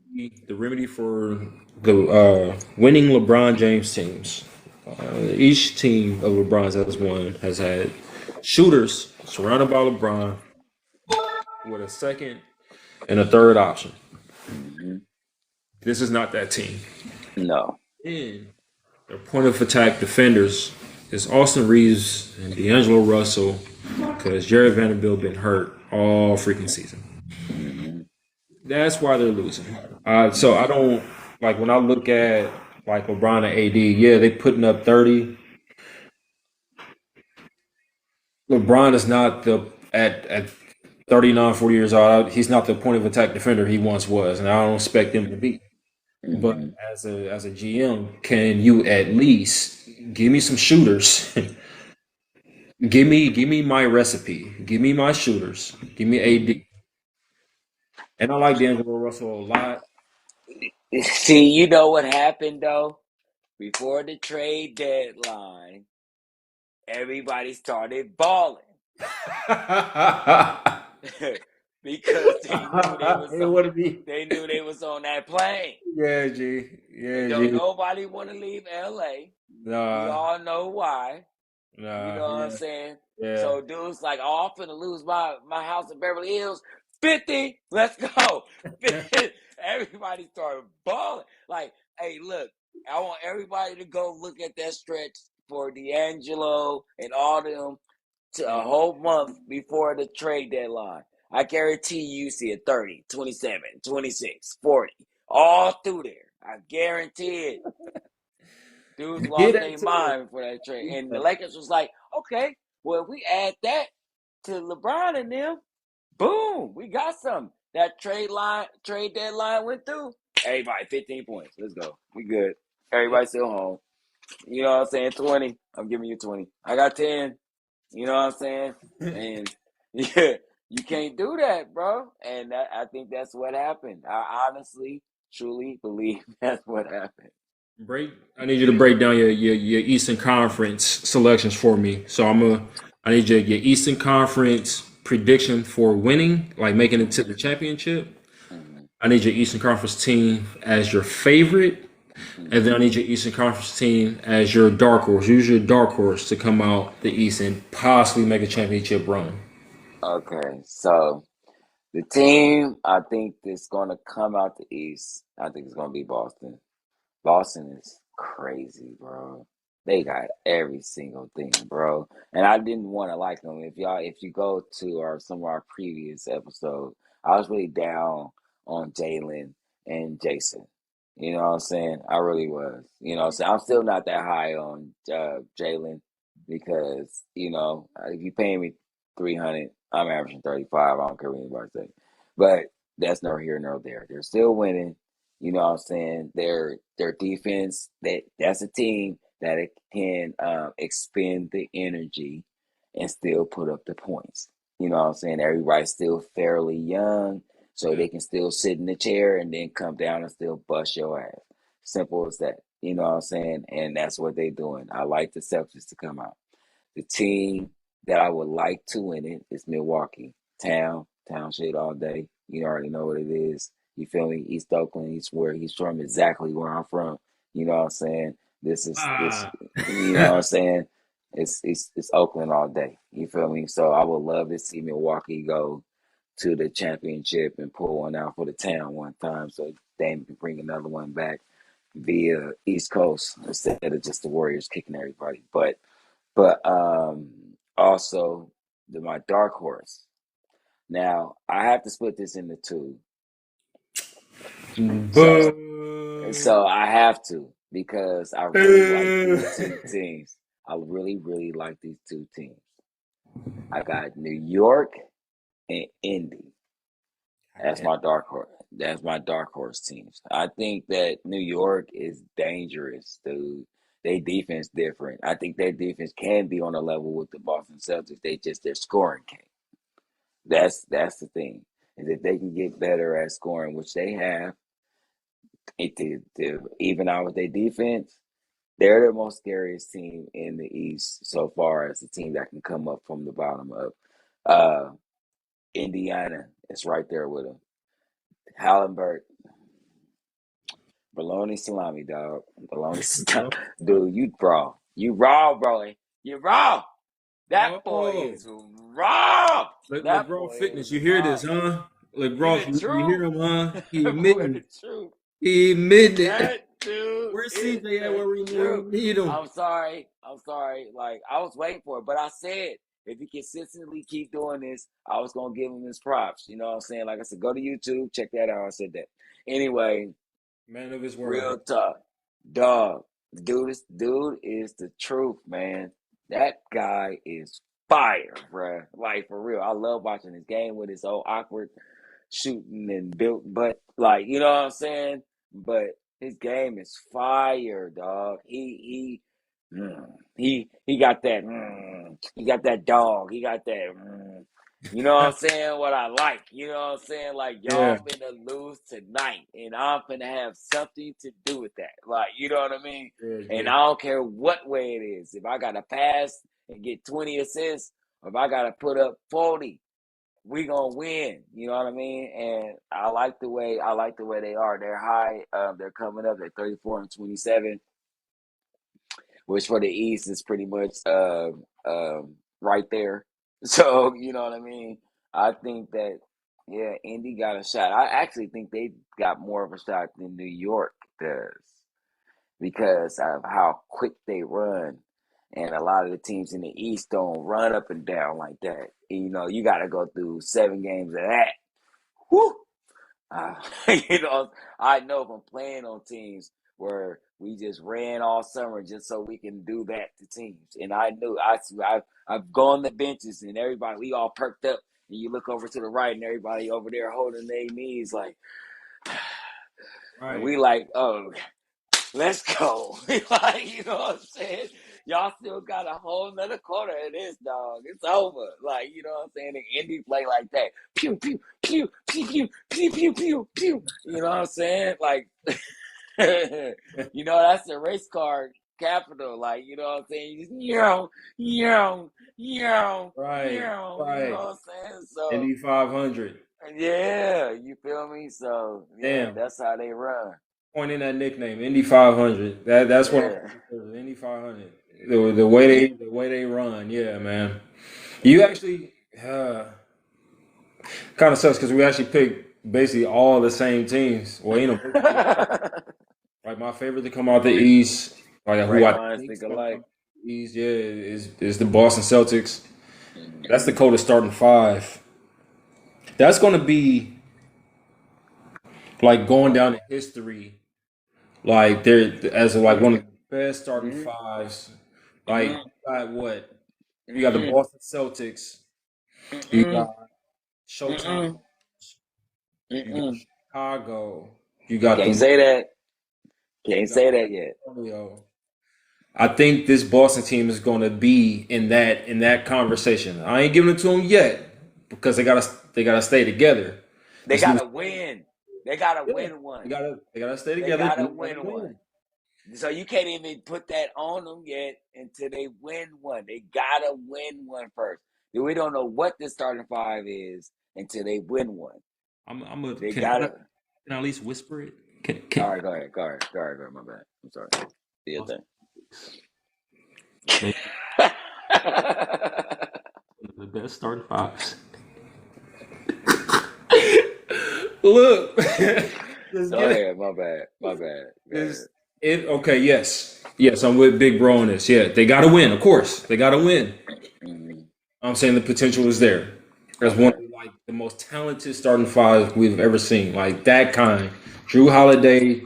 The remedy for the winning LeBron James teams. Each team of LeBron's has won has had shooters surrounded by LeBron with a second and a third option. mhm, This is not that team. no. In their point of attack defenders is Austin Reeves and D'Angelo Russell because Jared Vanderbilt been hurt all freaking season. Hmm. That's why they're losing. So I don't like when I look at like LeBron and AD. Yeah, they putting up 30. LeBron is not the at 39, 40 years old. He's not the point of attack defender he once was, and I don't expect him to be. But Hmm. as a GM, can you at least give me some shooters? Give me my recipe. Give me my shooters. Give me Hmm. AD. And I like D'Angelo Russell a lot. See, you know what happened though? Before the trade deadline, everybody started balling. because they knew they was It on, would be. that plane. Yeah, G. And Yeah, don't G. nobody want to leave LA. We Nah, all know why. You know nah. what I'm Yeah, saying? yeah. So dudes like, oh, I'm finna lose my house in Beverly Hills. 50, let's go. 50. Everybody started balling. Like, hey, look, I want everybody to go look at that stretch for D'Angelo and all them to a Yeah. whole month before the trade deadline. I guarantee you see a 30, 27, 26, 40, all through there. I guarantee it. Dudes Get lost that their to him. mind for that trade. And the Lakers was like, okay, well, if we add that to LeBron and them, boom, we got some. That trade deadline went through. Everybody, 15 points. Let's go. We good. Yeah. Everybody still home. You know what I'm saying? 20. I'm giving you 20. I got 10. You know what I'm saying? And yeah, you can't do that, bro. And I think that's what happened. I honestly, truly believe that's what happened. Break. I need you to break down your Eastern Conference selections for me. So I need your Eastern Conference prediction for winning, like making it to Mm-hmm. the championship. Mm-hmm. I need your Eastern Conference team as your favorite, and then I need your Eastern Conference team as your dark horse. Use your dark horse to come out the East and possibly make a championship run. Okay, so the team I think is going to come out the East, I think it's going to be Boston. Boston is crazy, bro. They got every single thing, bro. And I didn't want to like them. If you go to some of our previous episodes, I was really down on Jalen and Jason. You know what I'm saying? I really was. You know what I'm saying? I'm still not that high on Jalen because, if you pay me 300, I'm averaging 35. I don't care what anybody say. But that's neither here nor there. They're still winning. You know what I'm saying? Their defense, that's a team that it can expend the energy and still put up the points. You know what I'm saying? Everybody's still fairly young, so Yeah. they can still sit in the chair and then come down and still bust your ass. Simple as that. You know what I'm saying? And that's what they're doing. I like the Celtics to come out. The team that I would like to win it is Milwaukee. Town shit all day. You already know what it is. You feel me? East Oakland, he's from exactly where I'm from. You know what I'm saying? This Ah. you know what I'm saying? It's Oakland all day. You feel me? So I would love to see Milwaukee go to the championship and pull one out for the town one time so they can bring another one back via East Coast instead of just the Warriors kicking everybody. But also my dark horse. Now I have to split this into two. So Boo. I have to because I really like these two teams. I really, really like these two teams. I got New York and Indy. God That's damn. my dark horse. That's my dark horse teams. I think that New York is dangerous, dude. They defense different. I think their defense can be on a level with the Boston Celtics. Their scoring can't. That's the thing. Is if they can get better at scoring, which they have, to even out with their defense, they're the most scariest team in the East so far as the team that can come up from the bottom up. Uh, Indiana is right there with them. Hallenberg, bologna salami, dog. Bologna salami. Dude, you raw, bro. You raw. That boy Oh. is raw. That LeBron boy Fitness, is you hear raw. this, huh? He the LeBron, you truth. hear him, huh? He That boy admitting. the truth. He admitting it. That dude Where's is CJ at the where we truth. need him? I'm sorry. I'm sorry. Like I was waiting for it, but I said if he consistently keep doing this, I was gonna give him his props. You know what I'm saying? Like I said, go to YouTube, check that out. I said that. Anyway, Man of his word. real talk, dog. Dude is the truth, man. That guy is fire, bruh. Like for real. I love watching his game with his old awkward shooting and built, but like you know what I'm saying. But his game is fire, dog. He got that. He got that dog. He got that. You know what I'm saying? What I like. You know what I'm saying? Like Yeah, y'all finna lose tonight, and I'm finna have something to do with that. Like you know what I mean? yeah, And yeah. I don't care what way it is. If I gotta pass and get 20 assists, or if I gotta put up 40, we gonna win. You know what I mean? And I like the way they are. They're high. They're coming up. They're 34-27, which for the East is pretty much right there. So you know what I mean. I think that yeah, Indy got a shot. I actually think they got more of a shot than New York does because of how quick they run. And a lot of the teams in the East don't run up and down like that. And, you know, you got to go through 7 games of that. Whew! Uh, you know, I know from playing on teams where we just ran all summer just so we can do that to teams. And I knew I've gone to benches and everybody we all perked up, and you look over to the right and everybody over there holding their knees like, and Right. we like, oh, let's go. Like, you know what I'm saying? Y'all still got a whole nother quarter of this, dog. It's over. Like, you know what I'm saying? The indie play like that. Pew, pew, pew, pew, pew, pew, pew, pew, pew. You know what I'm saying? Like, you know, that's the race car capital. Like, you know what I'm saying? You just, yo, yo, yo, Right. you know Right. what I'm saying? So, Indy 500. yeah, you feel me? So, yeah, Damn. that's how they run. Pointing that nickname, Indy 500. That's what Yeah. I'm Indy 500. The way they run. Yeah, man. You actually kind of sucks because we actually picked basically all the same teams. Well, you know, like my favorite to come out the East, like who Great I minds think is think going to come alike. out the East, yeah, is the Boston Celtics. Mhm. That's the coldest starting five. That's going to be like going down in history, like there as like one of the best starting Mhm. fives. Like Mhm. you got what? You got the Mhm. Boston Celtics. You got Mhm. Showtime. Mhm. You got Mhm. Chicago. You got Can't the say that. you Can't got say that yet. Antonio. I think this Boston team is going to be in that conversation. I ain't giving it to them yet because they gotta stay together. They This new gotta win. They gotta yeah, win they one. gotta stay They together gotta and they gotta win one. win. So you can't even put that on them yet until they win one. They gotta win one first. We don't know what the starting five is until they win one. I'm a They can I, gotta. can I at least whisper it? Can All can right, go ahead. Go ahead. Go ahead. Go ahead. My bad. I'm sorry. Do your Boston thing. they one of the best starting fives. Look, just Go get it. ahead. My bad. My bad. Go Is ahead. it okay? Yes. I'm with Big Bro on this. Yeah, they got to win. Of course, they got to win. Mhm. I'm saying the potential is there. As one Okay. of like the most talented starting fives we've ever seen, like that kind. Drew Holiday,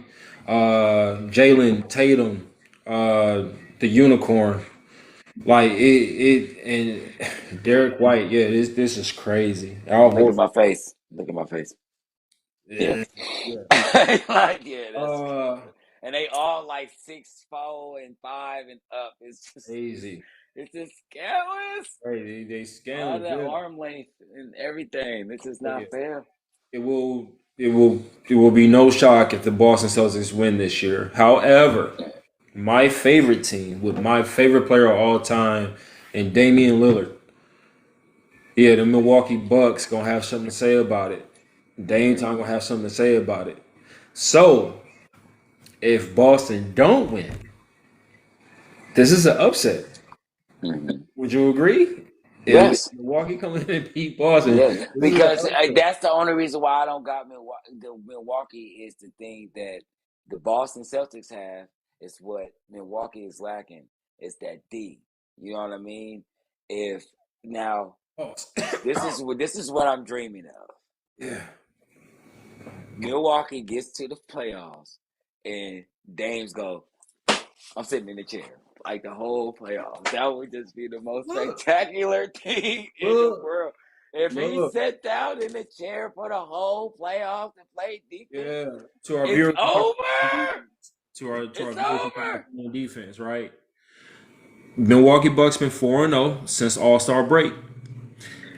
Jalen Tatum, the Unicorn, like and Derek White. Yeah, this is crazy. Al Look at Horford. my face. Look at my face. Yeah. Yeah, yeah. Like, yeah, that's Uh, and they all like 6'4" and 5" and up. Easy. It's just scandalous. Hey, they All scandalous. that Yeah, arm length and everything. This is yeah. not fair. It will. It will be no shock if the Boston Celtics win this year. However, my favorite team with my favorite player of all time and Damian Lillard. Yeah, the Milwaukee Bucks gonna have something to say about it. Dame Hmm. time gonna have something to say about it. So if Boston don't win, this is an upset. Hmm. Would you agree? If Yes. Milwaukee coming in and beat Boston, Yeah, this is an because upset. that's the only reason why I don't got Milwaukee is the thing that the Boston Celtics have is what Milwaukee is lacking. It's that D. You know what I mean? If now Oh, this is what I'm dreaming of. yeah. Milwaukee gets to the playoffs and Dames go, I'm sitting in the chair like the whole playoffs. That would just be the most Look, spectacular thing in the look, world. If he look. sat down in the chair for the whole playoffs and played defense, Yeah. To our it's viewers who probably on over. defense. To our It's viewers who probably over. on defense, right? Milwaukee Bucks been 4-0 since All Star break.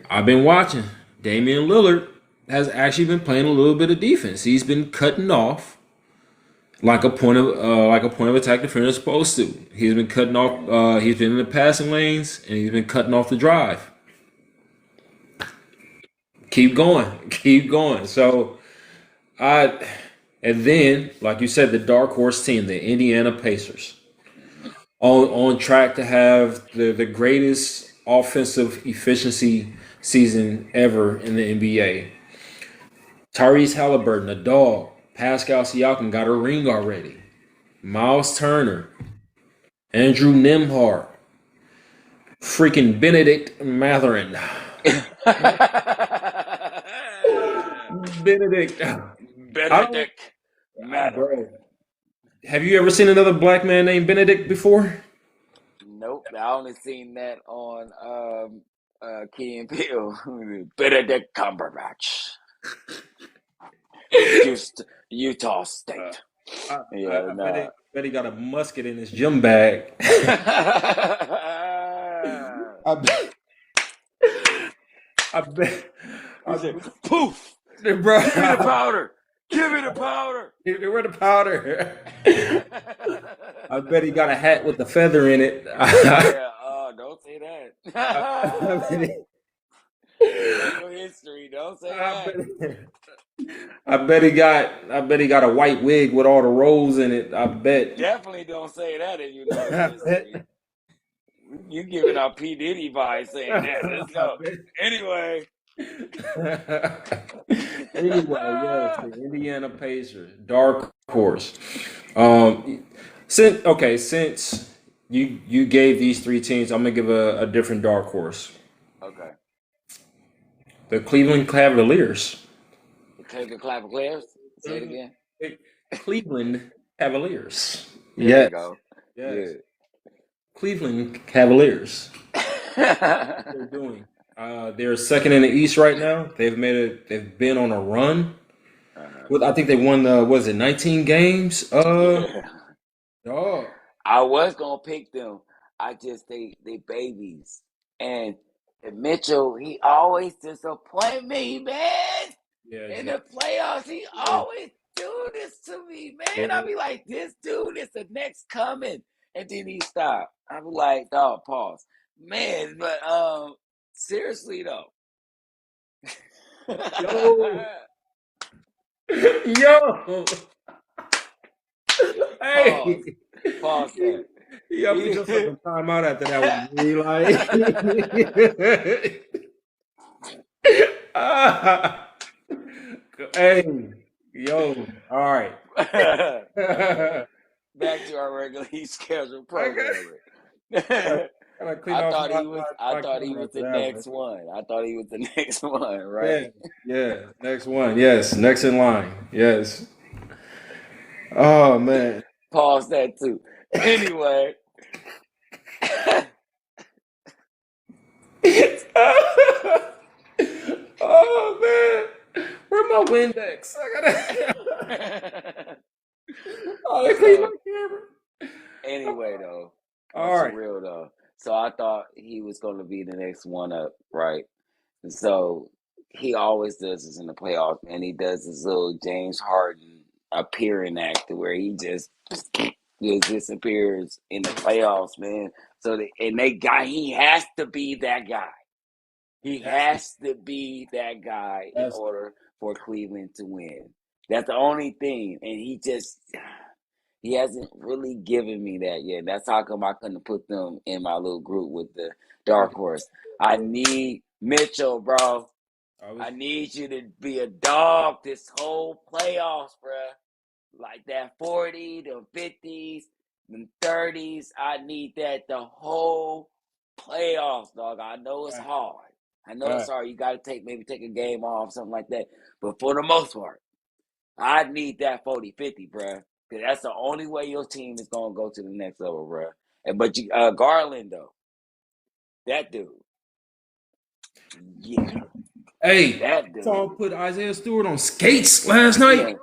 I've been watching. Damian Lillard has actually been playing a little bit of defense. He's been cutting off like a point of attack defender is supposed to. He's been cutting off. Mhm. He's been in the passing lanes and he's been cutting off the drive. keep going, keep going. So I, and then like you said, the dark horse team, the Indiana Pacers, Mm-hmm. on track to have the greatest offensive efficiency season ever in the NBA. Tyrese Halliburton, a dog. Pascal Siakam got a ring already. Miles Turner, Andrew Nimhart, freaking Benedict Matherin. Benedict. I don't, Benedict bro. Mathurin. Have you ever seen another black man named Benedict before? Nope, I only seen that on Key and Peele. Benedict Cumberbatch, just Utah Uh, State. Yeah, I nah. bet he got a musket in his gym bag. I bet, I bet, He I said, bet, "Poof! bro. Give me the powder! Give me the powder!" Where the powder? I bet he got a hat with a feather in it. Yeah, don't say I that. bet, Know your history. Don't say I that. bet, I bet he got a white wig with all the rolls in it. I bet. Definitely don't say that if you know his I bet. history. You giving out P. Diddy vibes saying that. Let's I go. bet. Anyway. Anyway, yes, the Indiana Pacers, dark horse. Um, since you gave these three teams, I'm gonna give a different dark horse. Okay. The Cleveland Cavaliers. The Cleveland Cavaliers. Say it Mhm. again. Cleveland Cavaliers. There you Yes, go. yes. Good. Cleveland Cavaliers. They're doing. They're second in the East right now. They've been on a run. uh, With I think they won was it 19 games? yeah. Oh, I was gonna pick them. I just they babies. And Mitchell, he always disappoint me, man. yeah, In yeah, the playoffs, he yeah. always do this to me, man. I Yeah. be like, this dude is the next coming. And then he stop. I be like, dog, pause. Man, but seriously though. Yo, yo, Pause. hey, Pause that. you put yourself in timeout after that one. Me like, ah, hey, yo, all right. I Back to our regularly scheduled got, programming. gotta, I gotta clean off I my thought he camera was after the that one. next one. I thought he was the next one, right? Yeah, yeah. Next one. Yes, next in line. Yes. Oh man. Pause that too. Anyway, Oh man. Where my Windex? I gotta. Oh, they clean my so camera. anyway though, on All some right. real though. So I thought he was gonna be the next one up, right? And so he always does this in the playoffs, and he does this little James Harden appearing act where he just disappears in the playoffs, man. So he has to be that guy. He That's the has to be that guy in that's order for Cleveland to win. That's the only thing, and he hasn't really given me that yet. That's how come I couldn't put them in my little group with the dark horse. I need Mitchell, bro. I was I need you to be a dog this whole playoffs, bruh. Like that 40, the 50s, the 30s. I need that the whole playoffs, dog. I know it's back, hard. I know it's back. hard. You got to maybe take a game off, something like that. But for the most part, I need that 40-50, bruh. Because that's the only way your team is going to go to the next level, bruh. But Garland, though, that dude, yeah, Hey, that saw dude. put Isaiah Stewart on skates last night,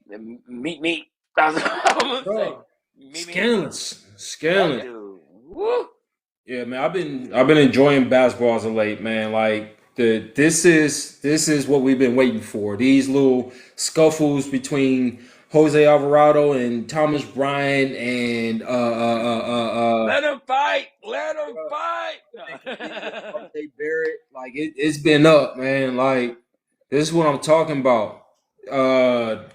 Yeah, meet. That's what I'm gonna say. bro. Meet. Scandalous. That Scandalous. dude. Woo. Yeah, man, I've been enjoying basketball as of late, man. Like this is what we've been waiting for. These little scuffles between Jose Alvarado and Thomas Bryant and Let him fight. Let him uh fight. Nick Embiid and RJ Barrett. Like it's been up, man. Like This is what I'm talking about.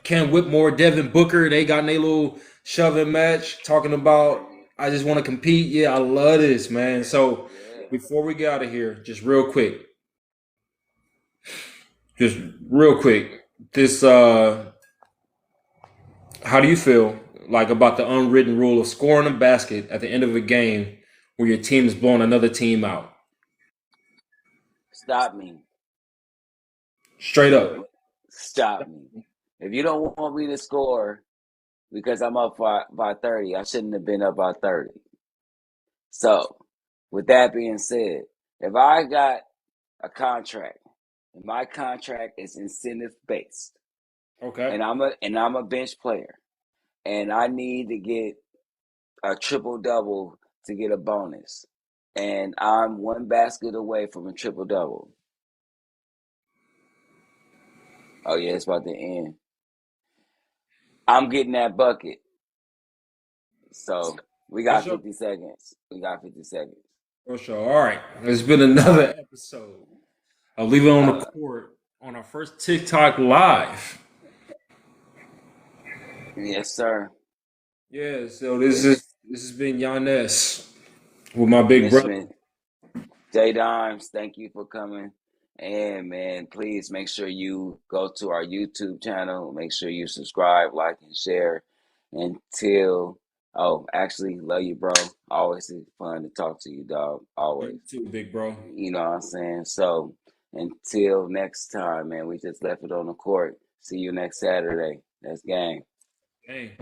Ken Whitmore, Devin Booker, they got in a little shoving match talking about I just want to compete. Yeah, I love this, man. So Yeah. before we get out of here, just real quick, this how do you feel like about the unwritten rule of scoring a basket at the end of a game where your team is blowing another team out? Stop me. Straight up. Stop me. If you don't want me to score because I'm up by 30, I shouldn't have been up by 30. So, with that being said, if I got a contract and my contract is incentive based Okay. and I'm a bench player and I need to get a triple double to get a bonus and I'm one basket away from a triple double. Oh yeah, it's about to end. I'm getting that bucket. So we For got sure. 50 seconds. We got 50 seconds. For sure. All right. It's been All another right. episode. I'll leave it on the Uh, court on our first TikTok live. yes, sir. Yeah, so this It's is this has been Giannis with my big brother. Mishman. J Dimes, thank you for coming. And man, please make sure you go to our YouTube channel. Make sure you subscribe, like, and share. Until actually, love you, bro. Always fun to talk to you, dog. Always. You too, big bro. You know what I'm saying? So until next time, man, we just left it on the court. See you next Saturday. That's game. Hey.